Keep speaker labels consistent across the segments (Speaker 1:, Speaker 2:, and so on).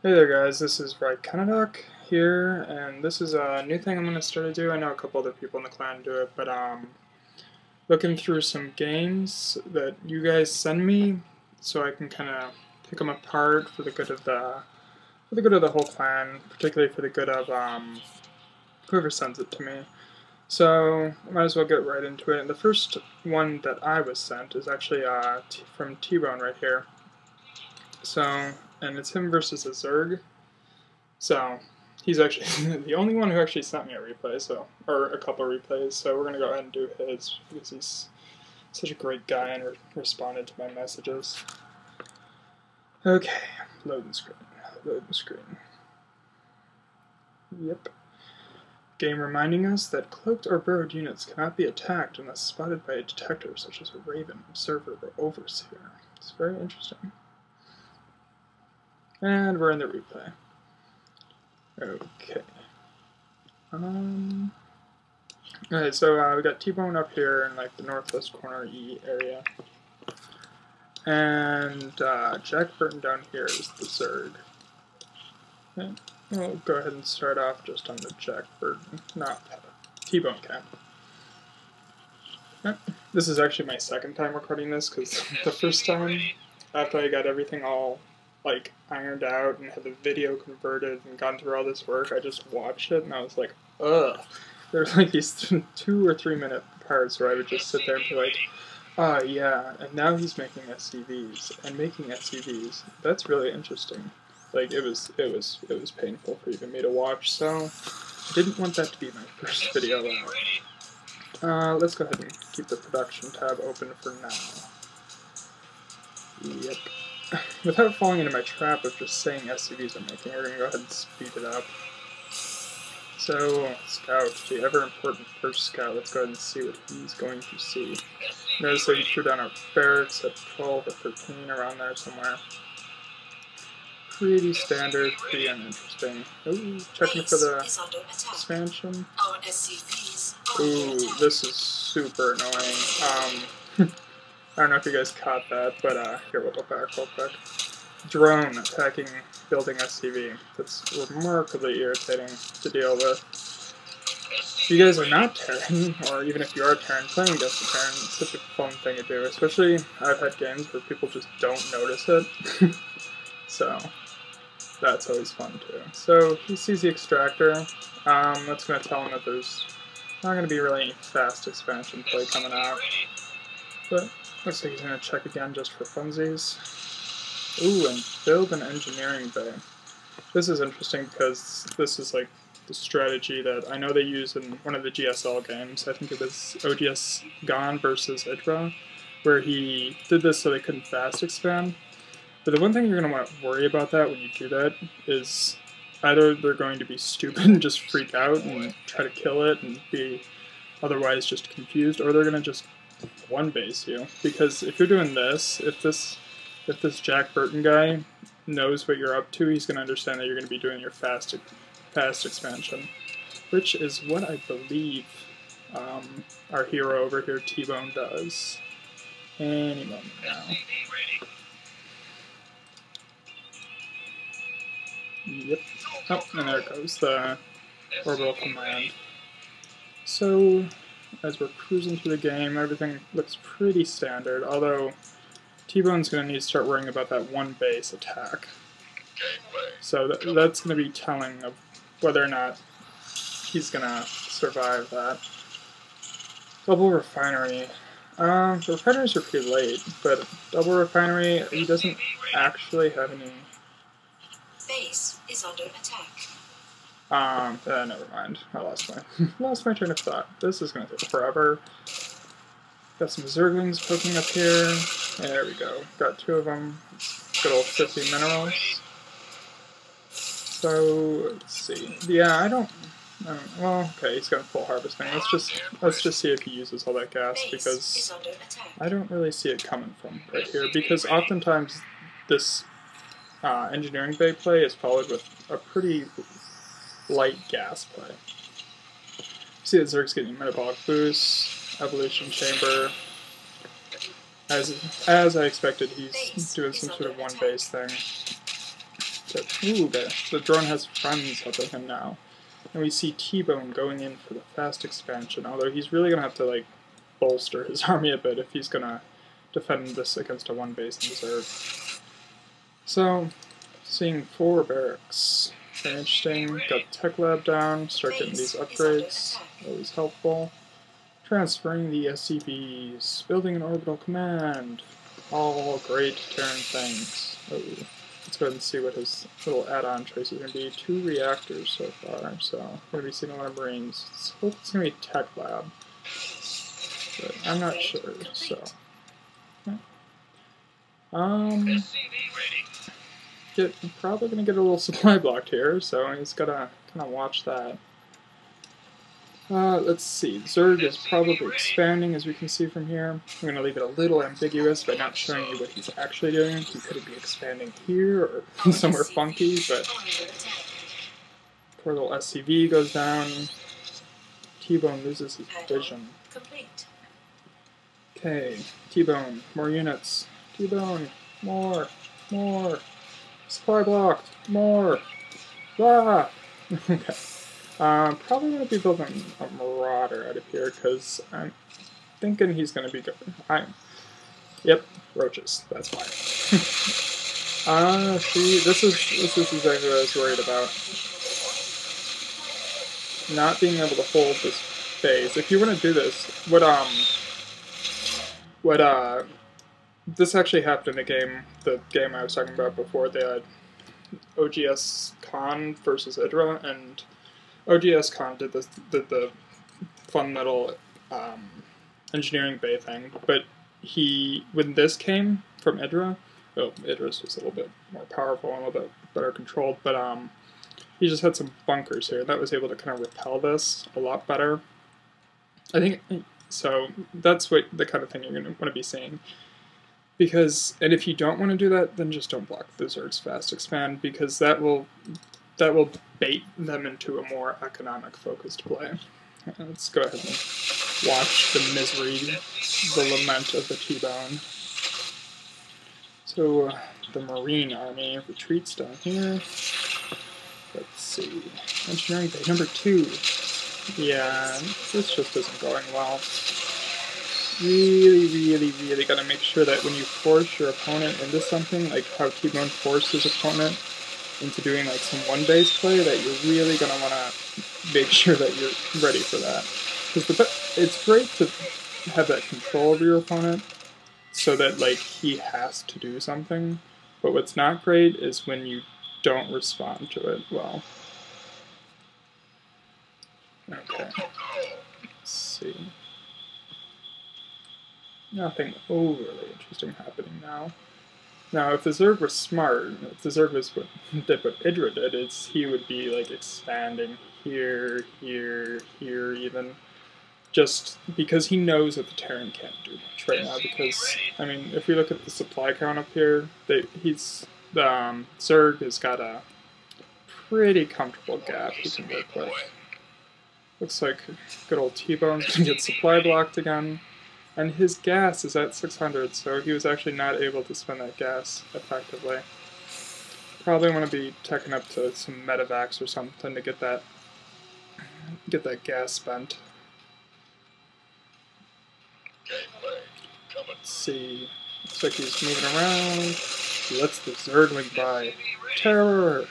Speaker 1: Hey there guys, this is Canadac here, and this is a new thing I'm going to start to do. I know a couple other people in the clan do it, but looking through some games that you guys send me so I can kind of pick them apart for the good of the whole clan, particularly for the good of whoever sends it to me. So I might as well get right into it. And the first one that I was sent is actually from TBone right here. So, and it's him versus a zerg. So he's actually the only one who actually sent me a replay, so or a couple replays. So we're gonna go ahead and do his because he's such a great guy and responded to my messages. Okay, loading screen. Loading screen. Yep. Game reminding us that cloaked or burrowed units cannot be attacked unless spotted by a detector such as a raven, observer, or overseer. It's very interesting. And we're in the replay. Okay. Alright, so we got TBone up here in like the northwest corner E area. And jackburton down here is the zerg. Okay. We'll go ahead and start off just on the jackburton, not TBone camp. Okay. This is actually my second time recording this because the first time, after I got everything all like ironed out and had the video converted and gone through all this work, I just watched it and I was like, ugh. There's like these 2 or 3 minute parts where I would just sit there and be like, yeah, and now he's making SCVs and making SCVs. That's really interesting. Like it was painful for even me to watch, so I didn't want that to be my first video out. Let's go ahead and keep the production tab open for now. Yep. Without falling into my trap of just saying SCVs I'm making, we're going to go ahead and speed it up. So, Scout, the ever-important first Scout, let's go ahead and see what he's going to see. Notice that he threw down a barracks at 12 or 13, around there somewhere. Pretty standard, pretty uninteresting. Ooh, checking for the expansion. Ooh, this is super annoying. I don't know if you guys caught that, but here, we'll go back real quick. Drone attacking building SCV. That's remarkably irritating to deal with. If you guys are not Terran, or even if you are Terran, playing against a Terran is such a fun thing to do. Especially, I've had games where people just don't notice it. So, that's always fun too. So, he sees the extractor. That's going to tell him that there's not going to be really any fast expansion play coming out. But looks like he's going to check again just for funsies. Ooh, and build an engineering bay. This is interesting because this is like the strategy that I know they use in one of the GSL games. I think it was OGS Gone versus Idra, where he did this so they couldn't fast expand. But the one thing you're going to want to worry about that when you do that is either they're going to be stupid and just freak out and try to kill it and be otherwise just confused, or they're going to just one base you. Because if you're doing this, if this jackburton guy knows what you're up to, he's going to understand that you're going to be doing your fast expansion, which is what I believe our hero over here, TBone, does. Any moment now. Yep. Oh, and there goes the orbital command. So, as we're cruising through the game, everything looks pretty standard, although TBone's going to need to start worrying about that one base attack. So that's going to be telling of whether or not he's going to survive that. Double refinery. The refineries are pretty late, but double refinery, he doesn't actually have any...
Speaker 2: Base is under attack.
Speaker 1: Never mind. I lost my train of thought. This is going to take forever. Got some zerglings poking up here. There we go. Got 2 of them. Good old 50 minerals. So, let's see. Yeah, I don't well, okay, he's got full harvesting. Let's just see if he uses all that gas, because I don't really see it coming from right here, because oftentimes this engineering bay play is followed with a pretty light gas play. See that Zerg's getting metabolic boost, evolution chamber. As I expected, he's doing some sort of one base thing. Ooh, the drone has friends helping him now. And we see TBone going in for the fast expansion, although he's really going to have to, like, bolster his army a bit if he's going to defend this against a one base in zerg. So, seeing 4 barracks. Very interesting. Got Tech Lab down, start getting these upgrades. Always helpful. Transferring the SCVs. Building an orbital command. All great Terran things. Oh, let's go ahead and see what his little add-on choice is going to be. 2 reactors so far, so we're going to be seeing a lot of Marines. Let's hope it's going to be Tech Lab. But I'm not sure, so... probably going to get a little supply blocked here, so he's got to kind of watch that. Let's see, Zerg is probably expanding, as we can see from here. I'm going to leave it a little ambiguous by not showing you what he's actually doing. He could be expanding here or somewhere funky, but poor little SCV goes down. TBone loses his vision. Okay, TBone, more units. TBone, more. Supply blocked, more. Ah! Okay. Probably going to be building a Marauder out of here, because I'm thinking he's going to be good. Yep, roaches, that's why. See, this is exactly what I was worried about. Not being able to hold this phase. If you want to do this, this actually happened in the game I was talking about before. They had OGS Khan versus Idra, and OGS Khan did the fun little engineering bay thing, but when this came from Idra, well, Idra's was a little bit more powerful and a little bit better controlled, but he just had some bunkers here that was able to kind of repel this a lot better. I think, so that's what the kind of thing you're going to want to be seeing. And if you don't want to do that, then just don't block the Zerg's fast expand, because that will bait them into a more economic focused play. Let's go ahead and watch the misery, the lament of the TBone. So the Marine Army retreats down here. Let's see. Engineering Bay number 2. Yeah, this just isn't going well. Really gotta make sure that when you force your opponent into something, like how TBone forced his opponent into doing like some one base play, that you're really gonna want to make sure that you're ready for that. Because it's great to have that control over your opponent, so that like he has to do something. But what's not great is when you don't respond to it well. Okay. Let's see. Nothing overly interesting happening now. Now, if the Zerg was smart, if the Zerg did what Idra did, he would be like expanding here, even. Just because he knows that the Terran can't do much right now. Because, I mean, if we look at the supply count up here, Zerg has got a pretty comfortable gap he can work with. Looks like good old TBone's gonna get supply blocked again. And his gas is at 600, so he was actually not able to spend that gas effectively. Probably want to be teching up to some medevacs or something to get that gas spent. Let's see. Looks like he's moving around. He lets the Zergling by. Terrible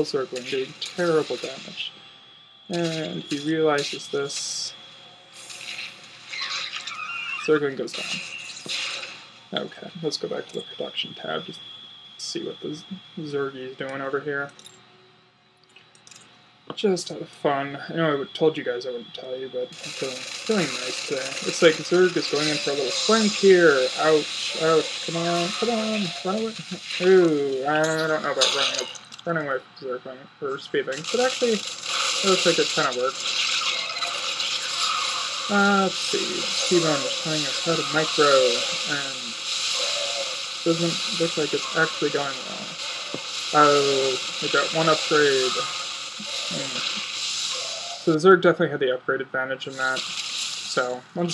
Speaker 1: Zergling doing terrible damage. And he realizes this. Zergling goes down. Okay, let's go back to the production tab, just see what the Zergy is doing over here. Just out of fun. I know I told you guys I wouldn't tell you, but I'm feeling nice today. Looks like Zerg is going in for a little flank here. Ouch, come on, run away. Ooh, I don't know about running away from Zergling or speeding, but actually, it looks like it kind of worked. Let's see, TBone is playing us out of micro, and doesn't look like it's actually going well. Oh, we got one upgrade. So the Zerg definitely had the upgrade advantage in that, so I'll just